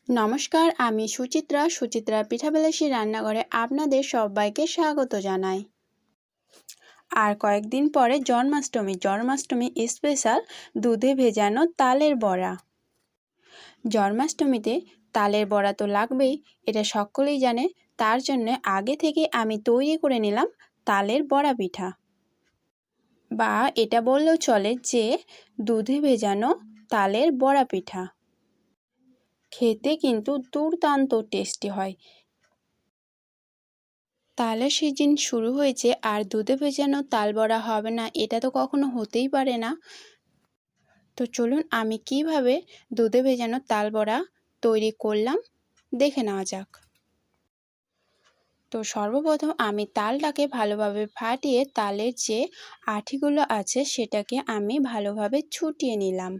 নমস্কার, আমি সুচিত্রা পিঠাবিলাসী রান্নাঘরে আপনাদের সবাইকে স্বাগত জানাই। আর কয়েকদিন পরে জন্মাষ্টমী স্পেশাল দুধে ভেজানো তালের বড়া। জন্মাষ্টমীতে তালের বড়া তো লাগবেই, এটা সকলেই জানে। তার জন্য আগে থেকে আমি তৈরি করে নিলাম তালের বড়া পিঠা, বা এটা বললেও চলে যে দুধে ভেজানো তালের বড়া পিঠা। খেতে কিন্তু দুর্দান্ত টেস্টি হয়। তালের সিজন শুরু হয়েছে আর দুধে ভেজানো তাল বড়া হবে না, এটা তো কখনো হতেই পারে না। তো চলুন আমি কিভাবে দুধে ভেজানো তাল বড়া তৈরি করলাম দেখে নেওয়া যাক। তো সর্বপ্রথম আমি তালটাকে ভালোভাবে ফাটিয়ে তালের যে আঠিগুলো আছে সেটাকে আমি ভালোভাবে ছুটিয়ে নিলাম।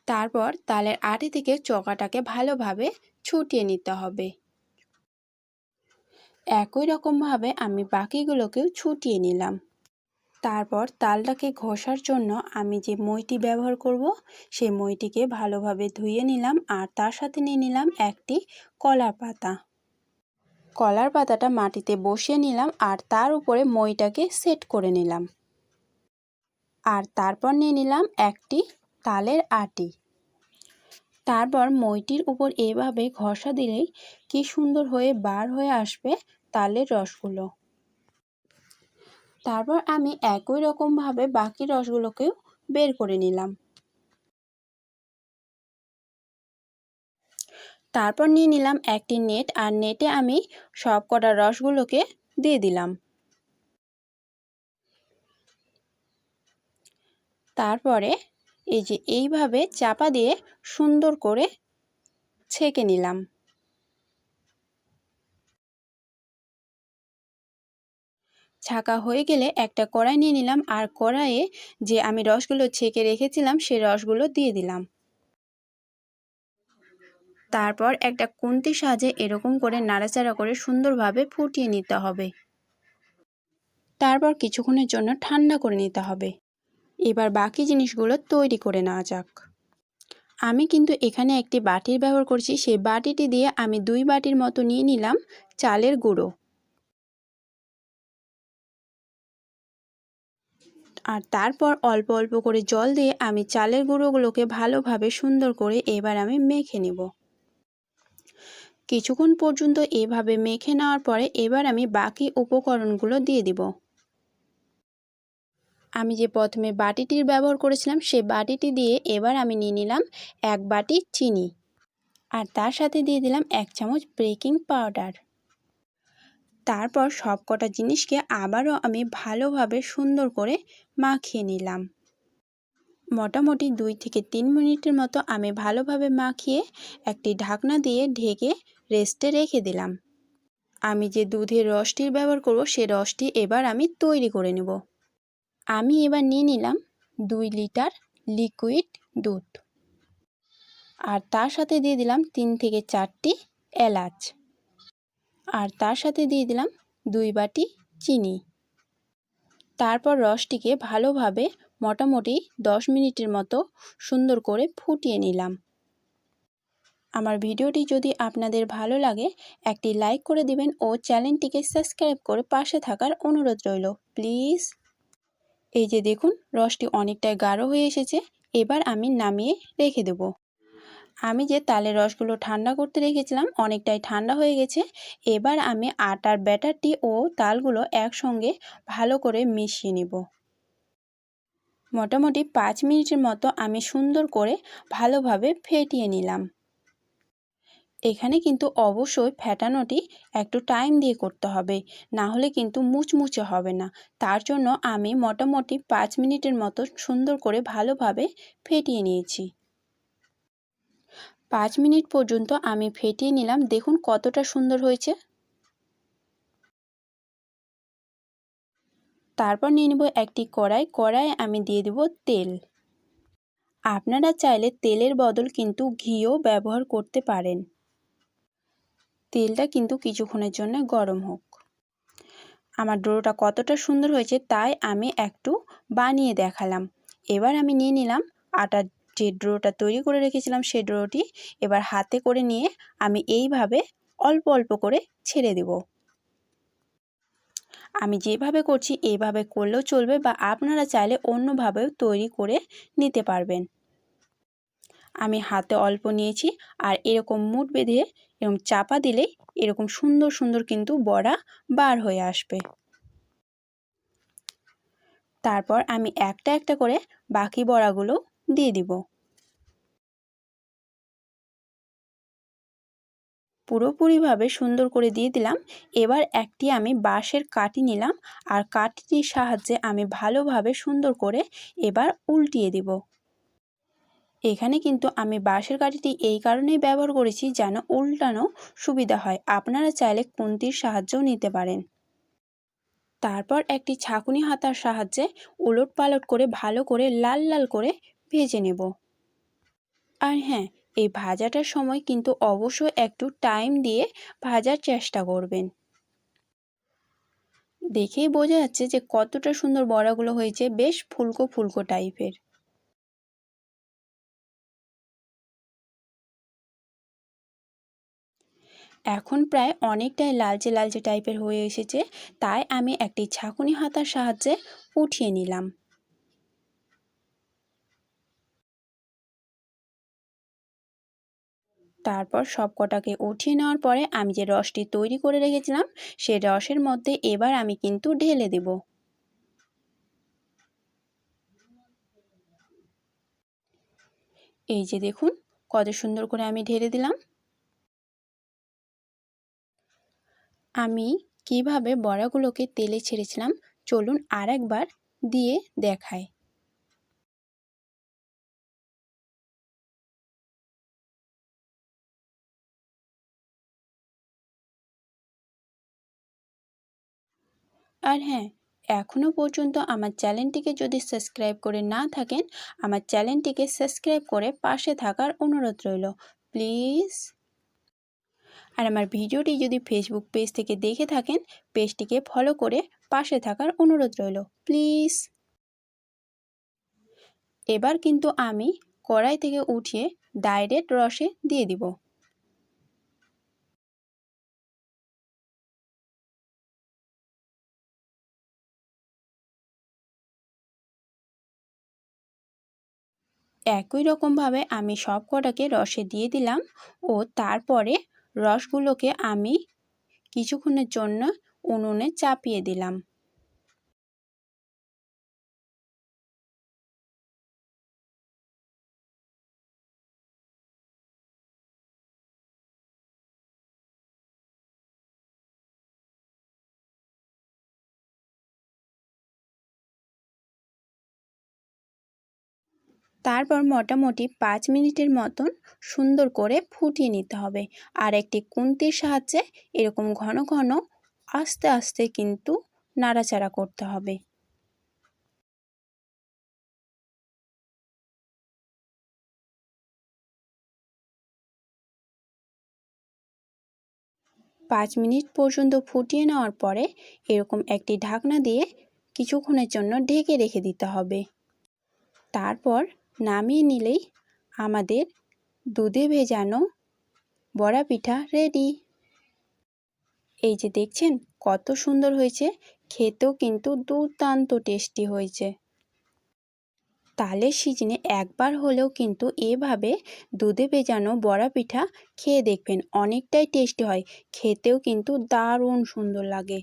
তারপর তালের আটি থেকে চোকাটাকে ভালোভাবে ছুটিয়ে নিতে হবে। একই রকমভাবে আমি বাকিগুলোকেও ছুটিয়ে নিলাম। তারপর তালটাকে ঘষার জন্য আমি যে মইটি ব্যবহার করব সেই মইটিকে ভালোভাবে ধুয়ে নিলাম, আর তার সাথে নিয়ে নিলাম একটি কলার পাতা। কলার পাতাটা মাটিতে বসিয়ে নিলাম আর তার উপরে মইটাকে সেট করে নিলাম। আর তারপর নিয়ে নিলাম একটি তালের আটি। তারপর মইটির উপর এভাবে ঘষা দিলেই কি সুন্দর হয়ে বার হয়ে আসবে তালের রসগুলো। তারপর আমি একই রকমভাবে বাকি রসগুলোকেও বের করে নিলাম। তারপর নিয়ে নিলাম একটি নেট, আর নেটে আমি সব কটা রসগুলোকে দিয়ে দিলাম। তারপরে এই যে এইভাবে চাপা দিয়ে সুন্দর করে ছেঁকে নিলাম। ছাঁকা হয়ে গেলে একটা কড়াই নিয়ে নিলাম, আর কড়াইয়ে যে আমি রসগুলো ছেঁকে রেখেছিলাম সেই রসগুলো দিয়ে দিলাম। তারপর একটা খুন্তির সাহায্যে এরকম করে নাড়াচাড়া করে সুন্দরভাবে ফুটিয়ে নিতে হবে। তারপর কিছুক্ষণের জন্য ঠান্ডা করে নিতে হবে। এবার বাকি জিনিসগুলো তৈরি করে নেওয়া যাক। আমি কিন্তু এখানে একটি বাটির ব্যবহার করছি, সেই বাটিটি দিয়ে আমি 2 বাটির মতো নিয়ে নিলাম চালের গুঁড়ো। আর তারপর অল্প অল্প করে জল দিয়ে আমি চালের গুঁড়োগুলোকে ভালোভাবে সুন্দর করে এবার আমি মেখে নেব। কিছুক্ষণ পর্যন্ত এভাবে মেখে নেওয়ার পরে এবার আমি বাকি উপকরণগুলো দিয়ে দিব। আমি যে প্রথমে বাটিটির ব্যবহার করেছিলাম সেই বাটিটি দিয়ে এবার আমি নিয়ে নিলাম 1 বাটি চিনি, আর তার সাথে দিয়ে দিলাম 1 চামচ বেকিং পাউডার। তারপর সবকটা জিনিসকে আবারও আমি ভালোভাবে সুন্দর করে মাখিয়ে নিলাম। মোটামুটি 2 থেকে 3 মিনিটের মতো আমি ভালোভাবে মাখিয়ে একটি ঢাকনা দিয়ে ঢেকে রেস্টে রেখে দিলাম। আমি যে দুধের রসটির ব্যবহার করব সেই রসটি এবার আমি তৈরি করে নেব। আমি এবার নিয়ে নিলাম 2 লিটার লিকুইড দুধ, আর তার সাথে দিয়ে দিলাম 3 থেকে 4টি এলাচ, আর তার সাথে দিয়ে দিলাম 2 বাটি চিনি। তারপর রসটিকে ভালোভাবে মোটামুটি 10 মিনিটের মতো সুন্দর করে ফুটিয়ে নিলাম। আমার ভিডিওটি যদি আপনাদের ভালো লাগে একটি লাইক করে দিবেন ও চ্যানেলটিকে সাবস্ক্রাইব করে পাশে থাকার অনুরোধ রইল প্লিজ। এই যে দেখুন রসটি অনেকটাই গাঢ় হয়ে এসেছে, এবার আমি নামিয়ে রেখে দেব। আমি যে তালের রসগুলো ঠান্ডা করতে রেখেছিলাম অনেকটাই ঠান্ডা হয়ে গেছে। এবার আমি আটার ব্যাটারটি ও তালগুলো একসঙ্গে ভালো করে মিশিয়ে নেব। মোটামুটি 5 মিনিটের মতো আমি সুন্দর করে ভালোভাবে ফেটিয়ে নিলাম। এখানে কিন্তু অবশ্যই ফেটানোটি একটু টাইম দিয়ে করতে হবে, না হলে কিন্তু মুচমুচে হবে না। তার জন্য আমি মোটামুটি 5 মিনিটের মতো সুন্দর করে ভালোভাবে ফেটিয়ে নিয়েছি। 5 মিনিট পর্যন্ত আমি ফেটিয়ে নিলাম, দেখুন কতটা সুন্দর হয়েছে। তারপর নিয়ে নেব একটি কড়াইয়ে আমি দিয়ে দেব তেল। আপনারা চাইলে তেলের বদল কিন্তু ঘিও ব্যবহার করতে পারেন। তেলটা কিন্তু কিছুক্ষণের জন্য গরম হোক। আমার ডোটা কতটা সুন্দর হয়েছে তাই আমি একটু বানিয়ে দেখালাম। এবার আমি নিয়ে নিলাম আটার যে ডোটা তৈরি করে রেখেছিলাম সেই ডোটি। এবার হাতে করে নিয়ে আমি এইভাবে অল্প অল্প করে ছেড়ে দেব। আমি যেভাবে করছি এইভাবে করলেও চলবে, বা আপনারা চাইলে অন্যভাবেও তৈরি করে নিতে পারবেন। আমি হাতে অল্প নিয়েছি আর এরকম মুঠ বেঁধে এরকম চাপা দিলেই এরকম সুন্দর সুন্দর কিন্তু বড়া বার হয়ে আসবে। তারপর আমি একটা একটা করে বাকি বড়াগুলো দিয়ে দিব। পুরোপুরিভাবে সুন্দর করে দিয়ে দিলাম। এবার একটি আমি বাঁশের কাঠি নিলাম আর কাঠিটির সাহায্যে আমি ভালোভাবে সুন্দর করে এবার উল্টিয়ে দিব। এখানে কিন্তু আমি বাঁশের কাঠিটি এই কারণেই ব্যবহার করেছি যেন উল্টানো সুবিধা হয়। আপনারা চাইলে খুন্তির সাহায্যও নিতে পারেন। তারপর একটি ছাঁকুনি হাতার সাহায্যে উলটপালট করে ভালো করে লাল লাল করে ভেজে নেব। আর হ্যাঁ, এই ভাজাটার সময় কিন্তু অবশ্যই একটু টাইম দিয়ে ভাজার চেষ্টা করবেন। দেখেই বোঝা যাচ্ছে যে কতটা সুন্দর বড়াগুলো হয়েছে, বেশ ফুলকো ফুলকো টাইপের। এখন প্রায় অনেকটাই লালচে লালচে টাইপের হয়ে এসেছে, তাই আমি একটি ছাঁকুনি হাতার সাহায্যে উঠিয়ে নিলাম। তারপর সব কটাকে উঠিয়ে নেওয়ার পরে আমি যে রসটি তৈরি করে রেখেছিলাম সেই রসের মধ্যে এবার আমি কিন্তু ঢেলে দেব। এই যে দেখুন কত সুন্দর করে আমি ঢেলে দিলাম। আমি কিভাবে বড়াগুলোকে তেলে ছেড়েছিলাম চলুন আরেকবার দিয়ে দেখাই। আর হ্যাঁ, এখনও পর্যন্ত আমার চ্যানেলটিকে যদি সাবস্ক্রাইব করে না থাকেন, আমার চ্যানেলটিকে সাবস্ক্রাইব করে পাশে থাকার অনুরোধ রইল প্লিজ। আর আমার ভিডিওটি যদি ফেসবুক পেজ থেকে দেখে থাকেন, পেজটিকে ফলো করে পাশে থাকার অনুরোধ রইল প্লিজ। এবার কিন্তু আমি কড়াই থেকে উঠিয়ে ডাইরেক্ট রসে দিয়ে দিব। একই রকমভাবে আমি সব কটাকে রসে দিয়ে দিলাম ও তারপরে রসগুলোকে আমি কিছুক্ষণের জন্য উনুনে চাপিয়ে দিলাম। তারপর মোটামুটি 5 মিনিটের মতন সুন্দর করে ফুটিয়ে নিতে হবে। আর একটি খুন্তির সাহায্যে এরকম ঘন ঘন আস্তে আস্তে কিন্তু নাড়াচাড়া করতে হবে। পাঁচ মিনিট পর্যন্ত ফুটিয়ে নেওয়ার পরে এরকম একটি ঢাকনা দিয়ে কিছুক্ষণের জন্য ঢেকে রেখে দিতে হবে। তারপর নামিয়ে নিলেই আমাদের দুধে ভেজানো বড়া পিঠা রেডি। এই যে দেখছেন কত সুন্দর হয়েছে, খেতেও কিন্তু দুর্দান্ত টেস্টি হয়েছে। তালের সিজনে একবার হলেও কিন্তু এভাবে দুধে ভেজানো বড়া পিঠা খেয়ে দেখবেন, অনেকটাই টেস্টি হয়, খেতেও কিন্তু দারুণ সুন্দর লাগে।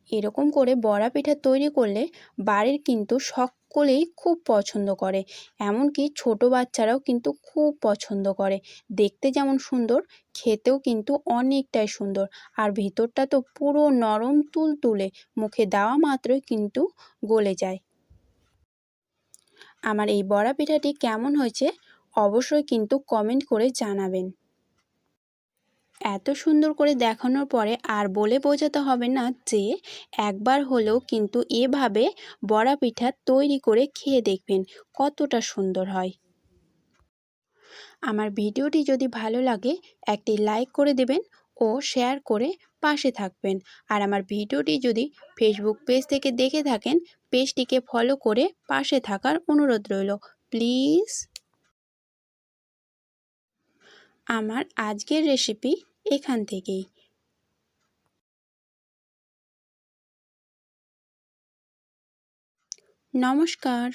এরকম করে বড়া পিঠা তৈরি করলে বাড়ির কিন্তু সকলেই খুব পছন্দ করে, এমনকি ছোট বাচ্চারাও কিন্তু খুব পছন্দ করে। দেখতে যেমন সুন্দর, খেতেও কিন্তু অনেকটাই সুন্দর, আর ভিতরটা তো পুরো নরম তুলতুলে, মুখে দেওয়া মাত্রই কিন্তু গলে যায়। আমার এই বড়া পিঠাটি কেমন হয়েছে অবশ্যই কিন্তু কমেন্ট করে জানাবেন। এত সুন্দর করে দেখানোর পরে আর বলে বোঝাতে হবে না যে একবার হলেও কিন্তু এভাবে বড়া পিঠা তৈরি করে খেয়ে দেখবেন কতটা সুন্দর হয়। আমার ভিডিওটি যদি ভালো লাগে একটি লাইক করে দেবেন ও শেয়ার করে পাশে থাকবেন। আর আমার ভিডিওটি যদি ফেসবুক পেজ থেকে দেখে থাকেন, পেজটিকে ফলো করে পাশে থাকার অনুরোধ রইল প্লিজ। আমার আজকের রেসিপি এখান থেকেই। নমস্কার।